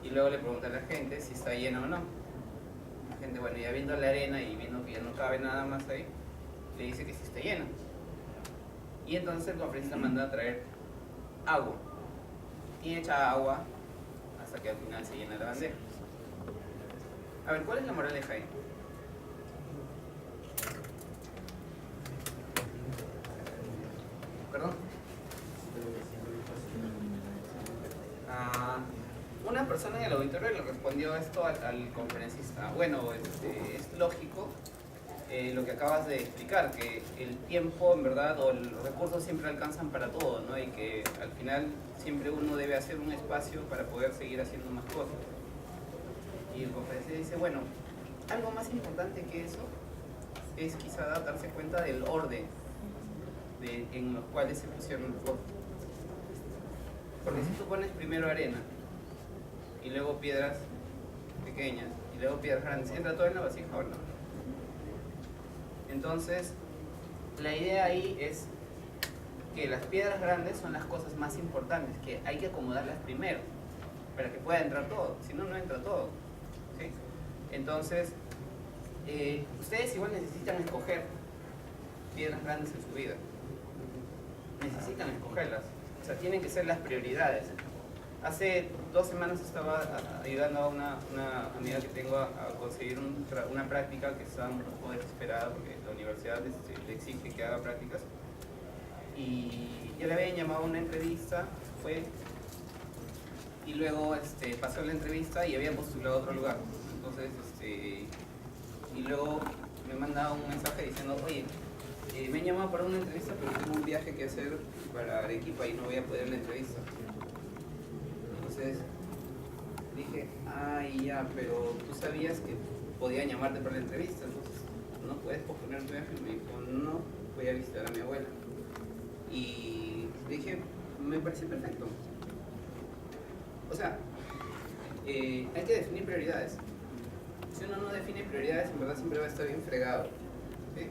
y luego le pregunta a la gente si está lleno o no. La gente, bueno, ya viendo la arena y viendo que ya no cabe nada más ahí, le dice que sí está lleno. Y entonces el conferencista manda a traer agua y echa agua hasta que al final se llena la bandeja. A ver, ¿cuál es la moraleja ahí? ¿Perdón? Una persona en el auditorio le respondió esto al conferencista. Bueno, es lógico lo que acabas de explicar, que el tiempo en verdad o los recursos siempre alcanzan para todo, ¿no? Y que al final siempre uno debe hacer un espacio para poder seguir haciendo más cosas. Y el conferencista dice, bueno, algo más importante que eso es quizá darse cuenta del orden en los cuales se pusieron los cosas. Porque si tú pones primero arena y luego piedras pequeñas y luego piedras grandes, ¿entra todo en la vasija o no? Entonces, la idea ahí es que las piedras grandes son las cosas más importantes, que hay que acomodarlas primero para que pueda entrar todo, si no, no entra todo, ¿sí? Entonces, ustedes igual necesitan escoger piedras grandes en su vida, necesitan escogerlas, o sea, tienen que ser las prioridades. Hace 2 semanas estaba ayudando a una amiga que tengo a conseguir una práctica que estaba un poco desesperada porque la universidad le exige que haga prácticas. Y ya le habían llamado a una entrevista, fue, y luego pasó la entrevista y había postulado a otro lugar. Entonces, y luego me manda un mensaje diciendo, oye, me han llamado para una entrevista, pero tengo un viaje que hacer para Arequipa y no voy a poder la entrevista. Entonces dije, ay ya, pero tú sabías que podían llamarte para la entrevista, entonces no puedes posponer tu viaje. Y me dijo, no, voy a visitar a mi abuela. Y dije, me parece perfecto. O sea, hay que definir prioridades. Si uno no define prioridades, en verdad siempre va a estar bien fregado, ¿sí?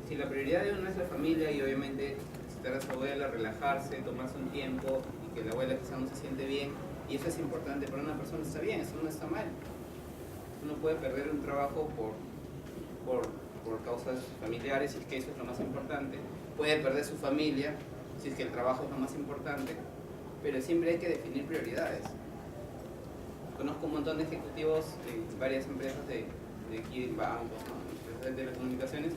Si la prioridad de uno es la familia y obviamente visitar a su abuela, relajarse, tomarse un tiempo y que la abuela quizá no se siente bien, y eso es importante para una persona, está bien, eso no está mal. Uno puede perder un trabajo por causas familiares, si es que eso es lo más importante. Puede perder su familia, si es que el trabajo es lo más importante, pero siempre hay que definir prioridades. Conozco un montón de ejecutivos en varias empresas de aquí en bancos, ¿no? Empresas de telecomunicaciones,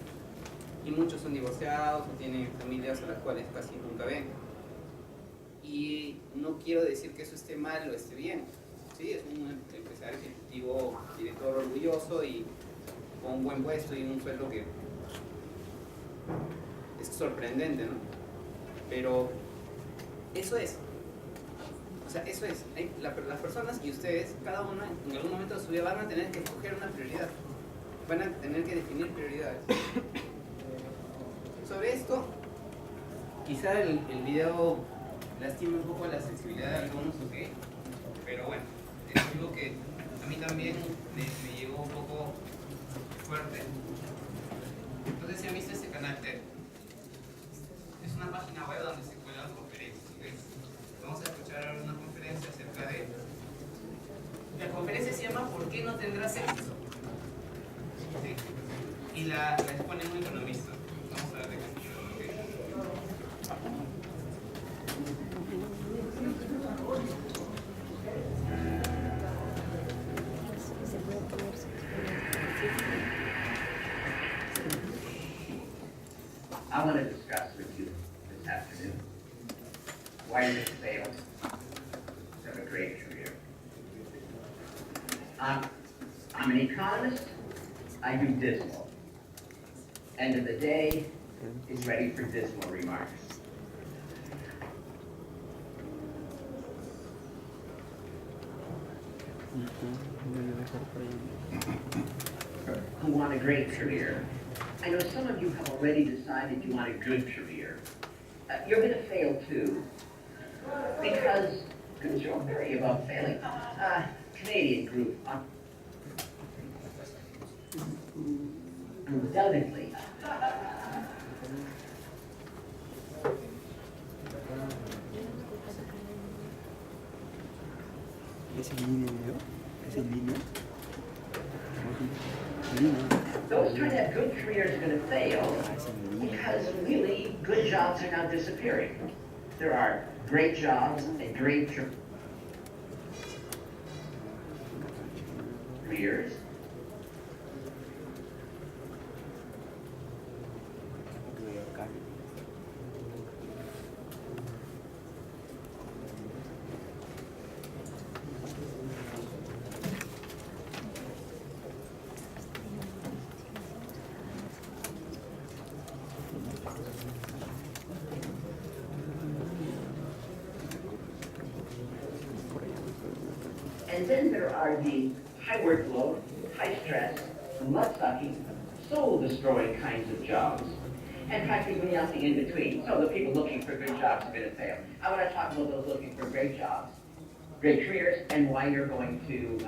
y muchos son divorciados o tienen familias a las cuales casi nunca ven. Y no quiero decir que eso esté mal o esté bien, ¿sí? Es un empresario ejecutivo, director orgulloso y con un buen puesto y un sueldo que es sorprendente, ¿no? Pero eso es. O sea, eso es. Las personas y ustedes, cada uno en algún momento de su vida van a tener que escoger una prioridad. Van a tener que definir prioridades. Sobre esto, quizá el video lastima un poco la sensibilidad de algunos, ¿ok? Pero bueno, es algo que a mí también me llegó un poco fuerte. Entonces, si han visto este canal TED, es una página web donde se cuelgan conferencias, ¿ok? Vamos a escuchar ahora una conferencia acerca de... La conferencia se llama ¿Por qué no tendrás éxito? ¿Sí? Y la expone un economista. Vamos a ver de qué se trata, ¿ok? I want to discuss with you this afternoon why you fail to have a great career. I'm an economist. I do dismal. End of the day is ready for dismal remarks. Who want a great career? I know some of you have already decided you want a good career. You're going to fail too, because you're very about failing. Canadian group, undoubtedly. ¿Es en línea el video? ¿Es en línea? Línea. Those trying to have good careers are going to fail because really good jobs are now disappearing. There are great jobs and great careers. And then there are the high workload, high stress, mud-sucking, soul-destroying kinds of jobs, and practically nothing in between. So the people looking for good jobs are going to fail. I want to talk about those looking for great jobs, great careers, and why you're going to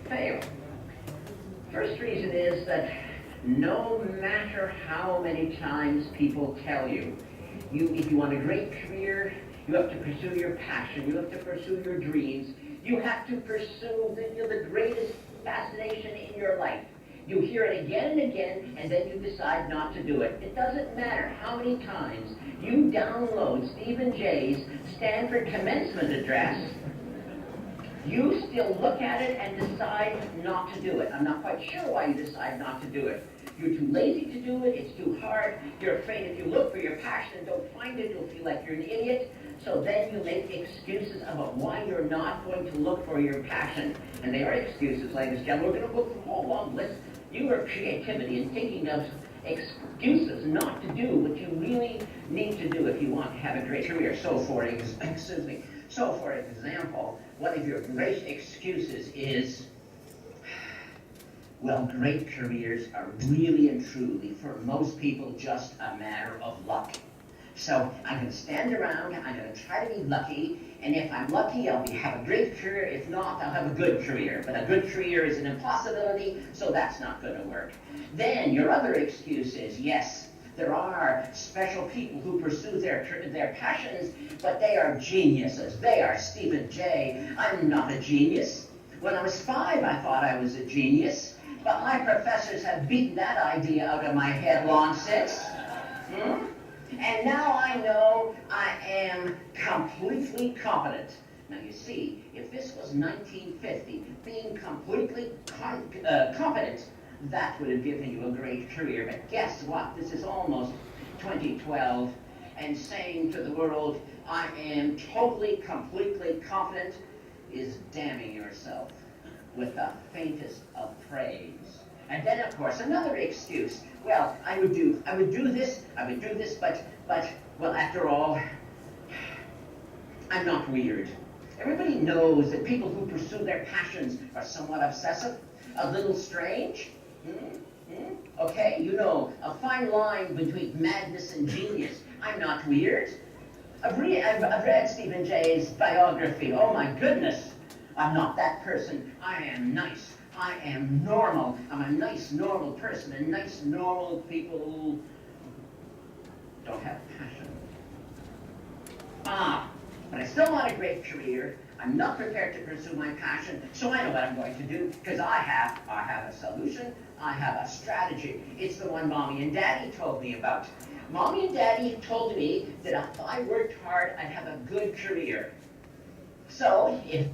fail. First reason is that no matter how many times people tell you, if you want a great career, you have to pursue your passion, you have to pursue your dreams, you have to pursue the greatest fascination in your life. You hear it again and again, and then you decide not to do it. It doesn't matter how many times you download Stephen Jay's Stanford commencement address, you still look at it and decide not to do it. I'm not quite sure why you decide not to do it. You're too lazy to do it, it's too hard, you're afraid if you look for your passion and don't find it, you'll feel like you're an idiot. So then you make excuses about why you're not going to look for your passion. And they are excuses, ladies and gentlemen. We're going to look from a whole long list. Your creativity and thinking of excuses not to do what you really need to do if you want to have a great career. So for example, one of your great excuses is, well, great careers are really and truly, for most people, just a matter of luck. So I'm going to stand around, I'm going to try to be lucky, and if I'm lucky, I'll have a great career. If not, I'll have a good career. But a good career is an impossibility, so that's not going to work. Then your other excuse is, yes, there are special people who pursue their passions, but they are geniuses. They are Stephen Jay. I'm not a genius. When I was 5, I thought I was a genius, but my professors have beaten that idea out of my head long since. And now I know I am completely competent. Now you see, if this was 1950, being completely competent, that would have given you a great career. But guess what? This is almost 2012, and saying to the world, I am totally, completely competent, is damning yourself with the faintest of praise. And then, of course, another excuse. Well, I would do this, but, well, after all, I'm not weird. Everybody knows that people who pursue their passions are somewhat obsessive, a little strange. Okay, you know, a fine line between madness and genius. I'm not weird. I've read Stephen Jay's biography. Oh my goodness, I'm not that person. I am nice. I am normal. I'm a nice, normal person, and nice, normal people don't have passion. But I still want a great career. I'm not prepared to pursue my passion, so I know what I'm going to do, because I have a solution. I have a strategy. It's the one Mommy and Daddy told me about. Mommy and Daddy told me that if I worked hard, I'd have a good career. So if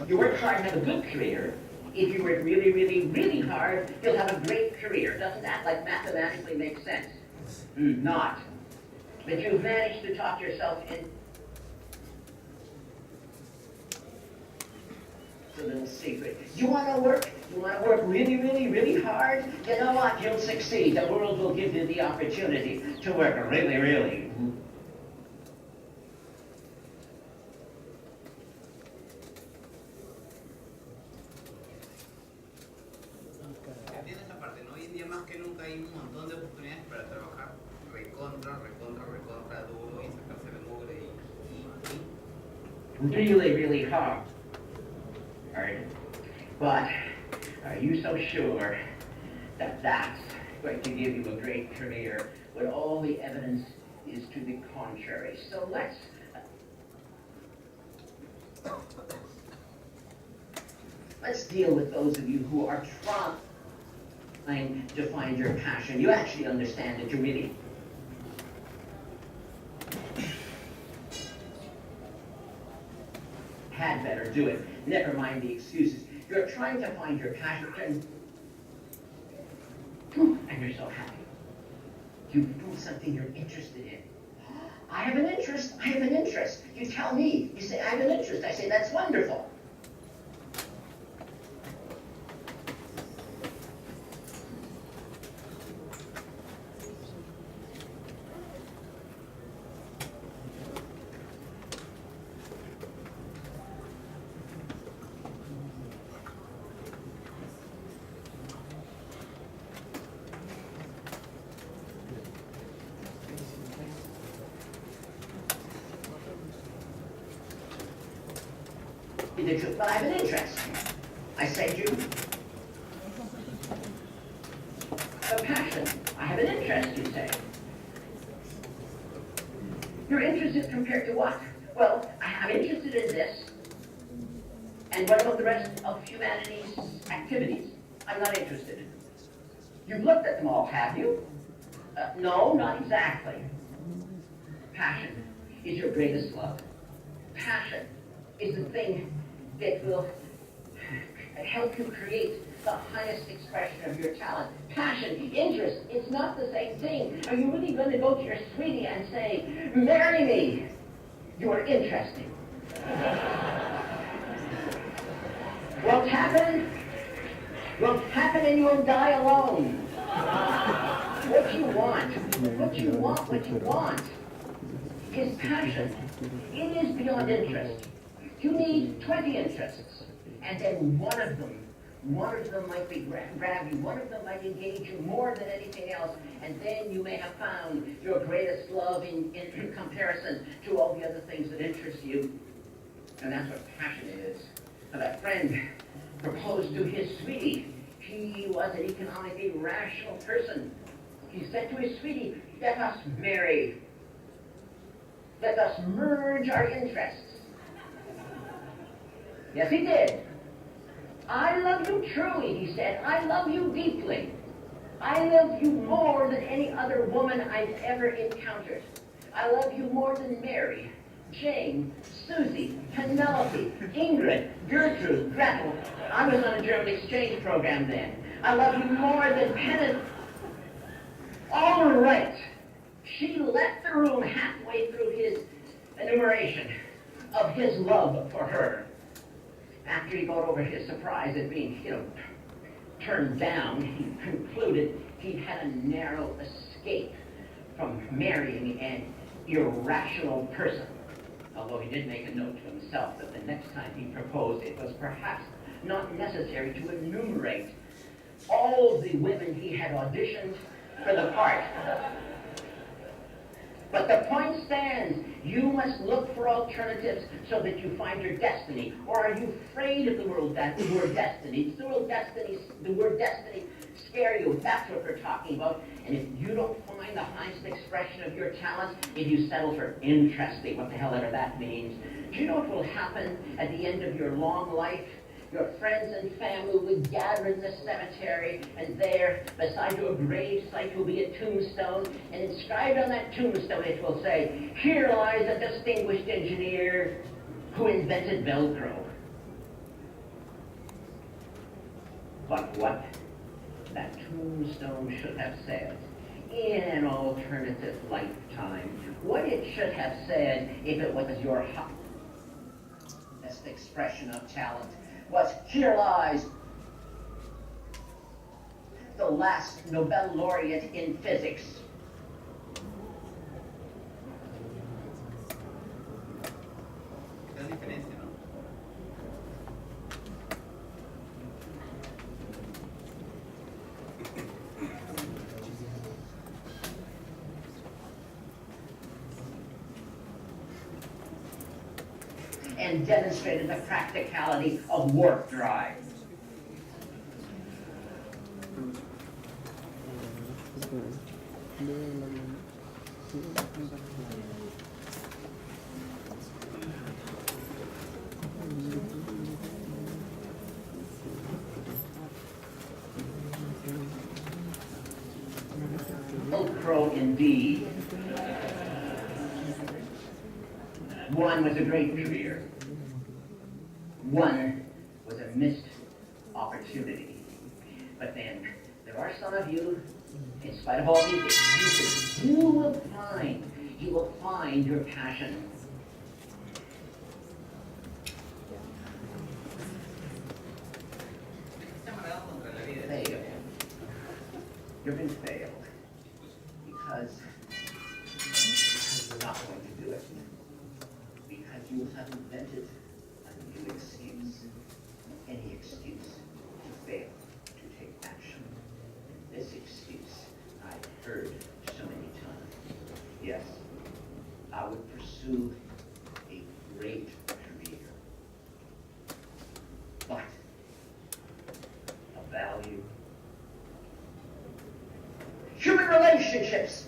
you work hard and have a good career, if you work really, really, really hard, you'll have a great career. Doesn't that, like, mathematically make sense? Not. But you've managed to talk yourself in. It's a little secret. You want to work? You want to work really, really, really hard? You know what? You'll succeed. The world will give you the opportunity to work really, really. Más que nunca hay un montón de oportunidades para trabajar recontra duro y sacarse la mugre really, really hard. But are you so sure that that's going to give you a great career when all the evidence is to the contrary. So let's deal with those of you who are trying to find your passion. You actually understand that you really had better do it. Never mind the excuses. You're trying to find your passion, and you're so happy. You found something you're interested in. I have an interest. I have an interest. You tell me. You say, I have an interest. I say, that's wonderful. The truth, but I have an interest. I said you. A passion. I have an interest, you say. Your interest is compared to what? Well, I'm interested in this. And what about the rest of humanity's activities? I'm not interested in them. You've looked at them all, have you? No, not exactly. Passion is your greatest love. Passion is the thing that will help you create the highest expression of your talent. Passion, interest, it's not the same thing. Are you really going to go to your sweetie and say, marry me? You are interesting. Won't happen? Won't happen and you will die alone. What you want is passion. It is beyond interest. You need 20 interests, and then one of them might grab you, one of them might engage you more than anything else, and then you may have found your greatest love in comparison to all the other things that interest you. And that's what passion is. Now, that friend proposed to his sweetie. He was an economically rational person. He said to his sweetie, let us marry. Let us merge our interests. Yes, he did. I love you truly, he said. I love you deeply. I love you more than any other woman I've ever encountered. I love you more than Mary, Jane, Susie, Penelope, Ingrid, Gertrude, Gretel. I was on a German exchange program then. I love you more than Pennant. All right. She left the room halfway through his enumeration of his love for her. After he got over his surprise at being, turned down, he concluded he had a narrow escape from marrying an irrational person. Although he did make a note to himself that the next time he proposed, it was perhaps not necessary to enumerate all the women he had auditioned for the part. But the point stands. You must look for alternatives so that you find your destiny. Or are you afraid of the word destiny? Does the word destiny scare you? That's what we're talking about. And if you don't find the highest expression of your talent, if you settle for interesting, what the hell ever that means, do you know what will happen at the end of your long life? Your friends and family will gather in the cemetery, and there, beside your grave site, will be a tombstone, and inscribed on that tombstone it will say, "Here lies a distinguished engineer who invented Velcro." But what that tombstone should have said, in an alternative lifetime, what it should have said if it was your highest expression of talent, was, "Here lies the last Nobel laureate in physics." Es diferente, ¿no? And demonstrated the practicality of work drive. Old crow indeed. One was a great career. One was a missed opportunity. But then, there are some of you, in spite of all these excuses, you will find your passion. Failed. You've been failed. Because you're not going to do it. Because you have invented a new excuse. Any excuse to fail to take action. And this excuse I've heard so many times. Yes, I would pursue a great career. But a value. Human relationships,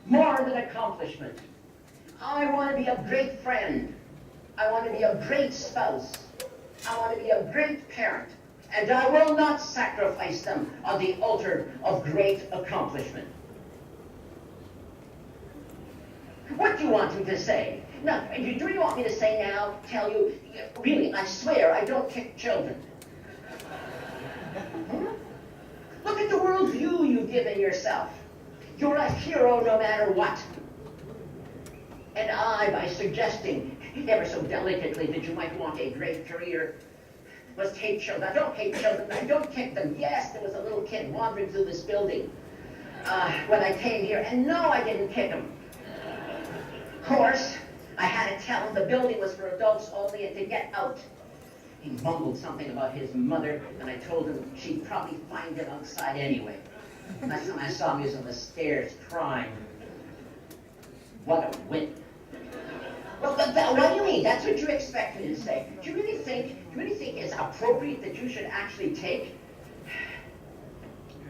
more than accomplishment. I want to be a great friend. I want to be a great spouse. I want to be a great parent. And I will not sacrifice them on the altar of great accomplishment. What do you want me to say? No, do you want me to say now, tell you, really, I swear I don't kick children. Huh? Look at the worldview you've given yourself. You're a hero no matter what. And I, by suggesting ever so delicately that you might want a great career, must hate children. I don't hate children. I don't kick them. Yes, there was a little kid wandering through this building when I came here, and no, I didn't kick him. Of course, I had to tell him the building was for adults only and to get out. He mumbled something about his mother, and I told him she'd probably find him outside anyway. Last time I saw him, he was on the stairs crying. What a wit. Well, what do you mean? That's what you expect me to say. Do you really think it's appropriate that you should actually take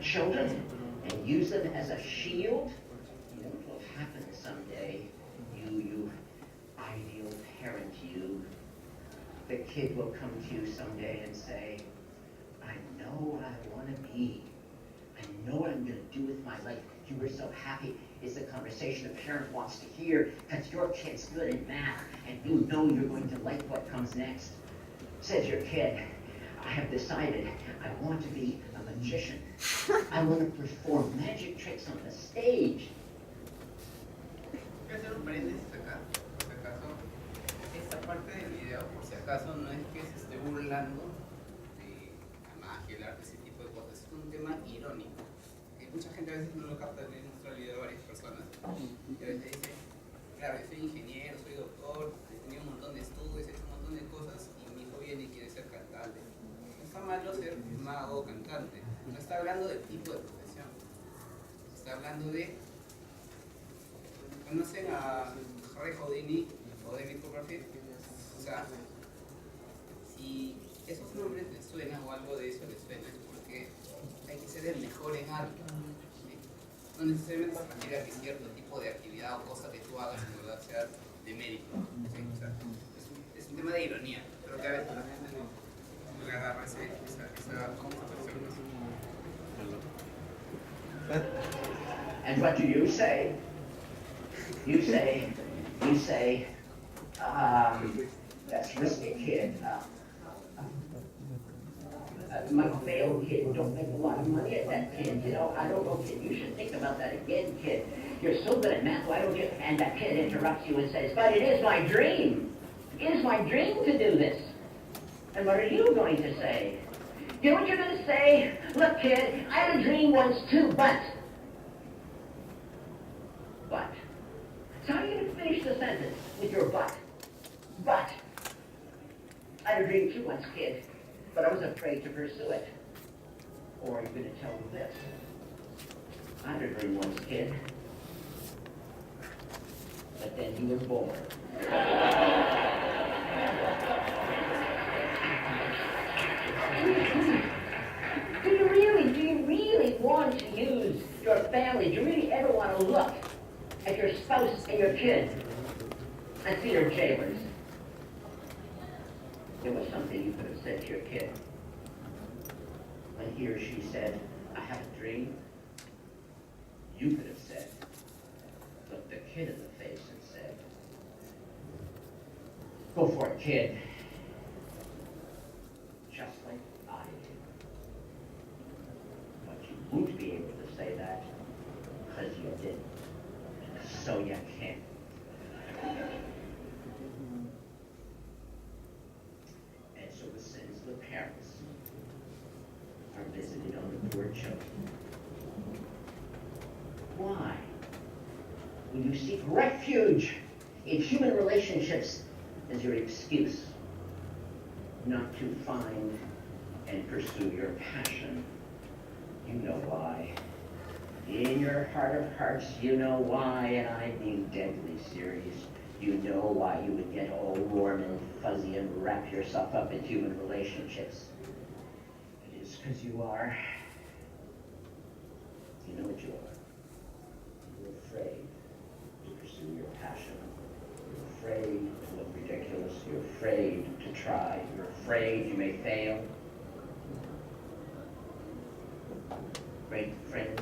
children and use them as a shield? You know what will happen someday? You ideal parent, you. The kid will come to you someday and say, I know what I want to be. I know what I'm going to do with my life. You were so happy. It's a conversation a parent wants to hear because your kid's good in math and you know you're going to like what comes next. Says your kid, I have decided I want to be a magician. I want to perform magic tricks on the stage. Quiero hacer un paréntesis acá, por si acaso. Esta parte del video, por si acaso, no es que se esté burlando de la magia, el arte, ese tipo de cosas. Es un tema irónico. Que mucha gente a veces no lo capta, le muestra el video a varias personas. Y a veces dice, claro, yo soy ingeniero, soy doctor, he tenido un montón de estudios, he hecho un montón de cosas y mi hijo viene y quiere ser cantante. No está malo ser mago o cantante. No está hablando del tipo de profesión. Está hablando de... ¿Conocen a Harry Houdini o David Copperfield? O sea, si esos nombres les suenan o algo de eso les suena, es porque hay que ser el mejor en algo. ¿Sí? No necesariamente significa que cierto tipo de actividad o cosa que tú hagas en verdad sea de mérito. ¿Sí? O sea, es un tema de ironía. Creo que a veces la gente no le agarra esa percepción. And what do you say? You say, that's risky, kid. Might fail, kid. Don't make a lot of money at that, kid. You know, I don't know, kid. You should think about that again, kid. You're so good at math, why don't you? And that kid interrupts you and says, but it is my dream. It is my dream to do this. And what are you going to say? You know what you're going to say? Look, kid, I had a dream once too, but. So how are you going to finish the sentence with your but? But. I had a dream too once, kid, but I was afraid to pursue it. Or are you going to tell them this? I had a dream once, kid, but then you were born. Do you really want to use your family, do you really ever want to look at your spouse and your kid and see your jailers? There was something you could have said to your kid. When he or she said, I have a dream, you could have said, looked the kid in the face and said, go for it, kid. Just like I did. But you won't be able to say that because you didn't. So you can't. And so the sins of the parents are visited on the poor children. Why? When you seek refuge in human relationships as your excuse not to find and pursue your passion, you know why. In your heart of hearts, you know why, and I'm being deadly serious. You know why you would get all warm and fuzzy and wrap yourself up in human relationships. It is because you are. You know what you are. You're afraid to pursue your passion. You're afraid to look ridiculous. You're afraid to try. You're afraid you may fail. Great friend,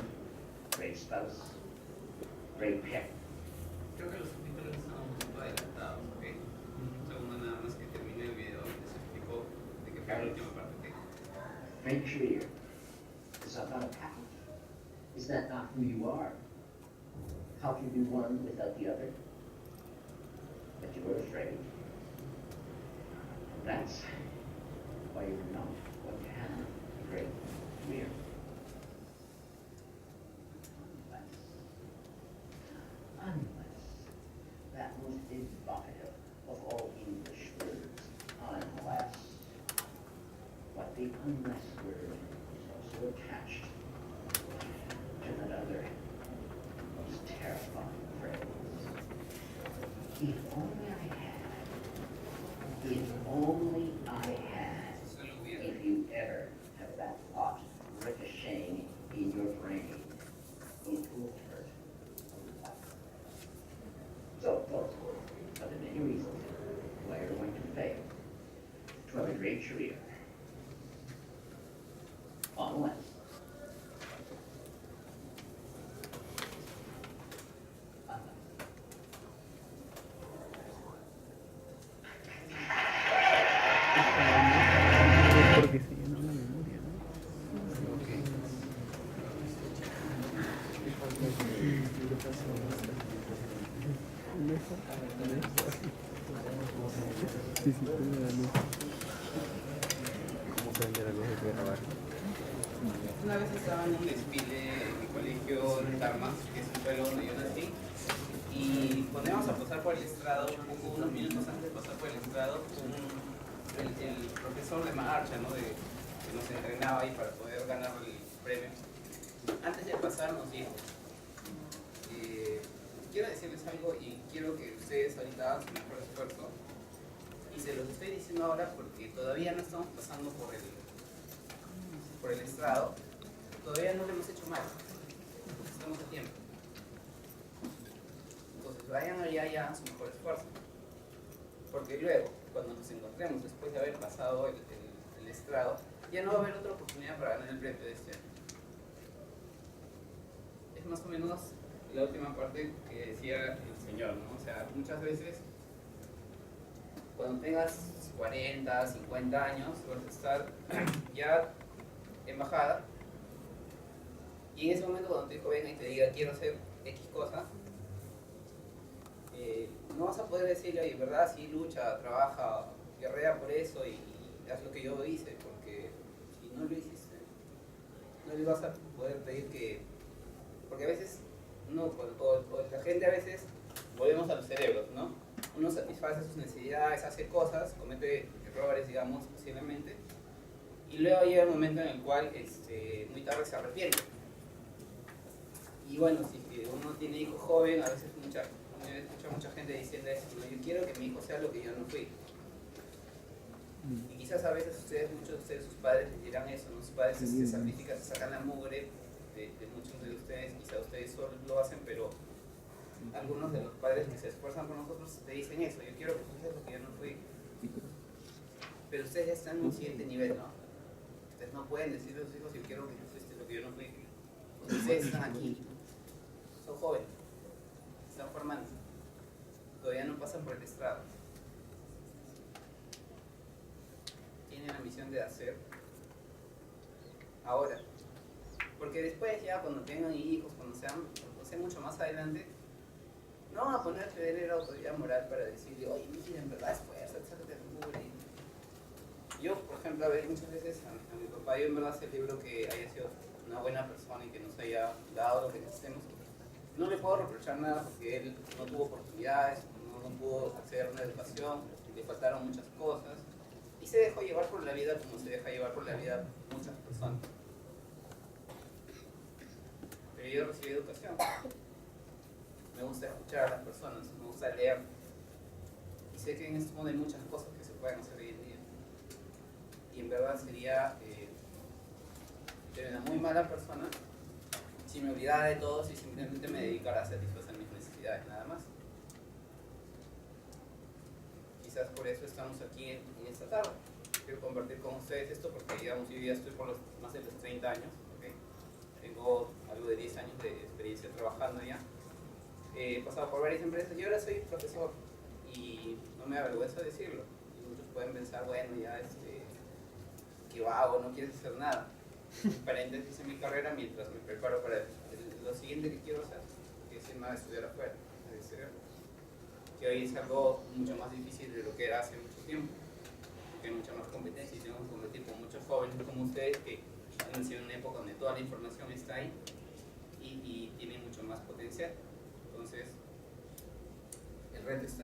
great spouse, great parent. Creo que los subtítulos están un poco adelantados, ¿ok? Un segundo nada más que termine el video y les explico de qué fue la última parte. Great career. Is that not a package? Is that not who you are? How can you be one without the other? But you were afraid. And that's why you're not going to have a great career. Unless that most evocative of all English words, unless, but the unless word is also attached to that other most terrifying phrase. If only I had, if only I had, if you ever have that thought ricocheting in your brain, it will hurt. So, folks, are there many reasons why you're going to fail to have a great career? Unless Porque se llena la memoria, ¿no? Sí, sí, prende la luz. ¿Cómo prende la luz de grabar? Una vez estaba en un desfile en mi colegio de Tarma, que es un pueblo donde yo nací, y cuando íbamos a pasar por el estrado, unos minutos antes de pasar por el estrado, el profesor de marcha, ¿no? Que nos entrenaba ahí para poder ganar el premio, antes de pasar nos dijo, quiero decirles algo y quiero que ustedes ahorita hagan su mejor esfuerzo, y se los estoy diciendo ahora porque todavía no estamos pasando por el estrado, todavía no lo hemos hecho mal, estamos a tiempo. Entonces vayan allá y hagan su mejor esfuerzo, porque luego, cuando nos encontremos después de haber pasado el estrado, ya no va a haber otra oportunidad para ganar el premio de este año. Es más o menos la última parte que decía el señor, ¿no? O sea, muchas veces cuando tengas 40, 50 años, vas a estar ya en bajada, y en ese momento cuando tu hijo venga y te diga quiero hacer X cosa, no vas a poder decirle, oye, ¿verdad? Sí, lucha, trabaja, guerrea por eso y haz lo que yo hice, porque si no lo hiciste, no le vas a poder pedir que... Porque a veces, no, o la gente a veces, volvemos a los cerebros, ¿no? Uno satisface sus necesidades, hace cosas, comete errores, digamos, posiblemente, y luego llega el momento en el cual muy tarde se arrepiente. Y bueno, si uno tiene hijo joven, a veces escucho a mucha gente diciendo eso, ¿no? Yo quiero que mi hijo sea lo que yo no fui. Y quizás a veces muchos de ustedes, sus padres les dirán eso, ¿no? Sus padres se sacrifican, se sacan la mugre de muchos de ustedes, quizás ustedes algunos de los padres que se esfuerzan por nosotros te dicen eso, yo quiero que tú seas lo que yo no fui. Pero ustedes ya están en un siguiente nivel, ¿no? Ustedes no pueden decirle a sus hijos, yo quiero que tú fuiste lo que yo no fui. Porque ustedes están aquí, son jóvenes, están formando, todavía no pasan por el estrado. Tienen la misión de hacer ahora. Porque después ya cuando tengan hijos, cuando sean mucho más adelante, no van a poner a tener la autoridad moral para decirle, oye, mira, en verdad esfuerza, sácate el mugre. Yo, por ejemplo, a ver, muchas veces a mi papá, yo en verdad celebro que haya sido una buena persona y que nos haya dado lo que necesitemos. No le puedo reprochar nada porque él no tuvo oportunidades, no pudo acceder a una educación, le faltaron muchas cosas y se dejó llevar por la vida como se deja llevar por la vida muchas personas. Pero yo recibí educación. Me gusta escuchar a las personas, me gusta leer. Y sé que en este mundo hay muchas cosas que se pueden hacer hoy en día. Y en verdad sería una muy mala persona si me olvidara de todos y simplemente me dedicara a satisfacer mis necesidades, nada más. Quizás por eso estamos aquí en esta tarde. Quiero compartir con ustedes esto porque, digamos, yo ya estoy por más de los 30 años. ¿Okay? Tengo algo de 10 años de experiencia trabajando ya. He pasado por varias empresas y ahora soy profesor y no me avergüenza decirlo. Y muchos pueden pensar, bueno, ya ¿qué vago? No quieres hacer nada. Paréntesis en mi carrera mientras me preparo para lo siguiente que quiero hacer, que es irme a estudiar afuera, es decir, que hoy es algo mucho más difícil de lo que era hace mucho tiempo, porque hay mucha más competencia y tengo que competir con muchos jóvenes como ustedes que han nacido en una época donde toda la información está ahí y tienen mucho más potencial. Entonces, el reto está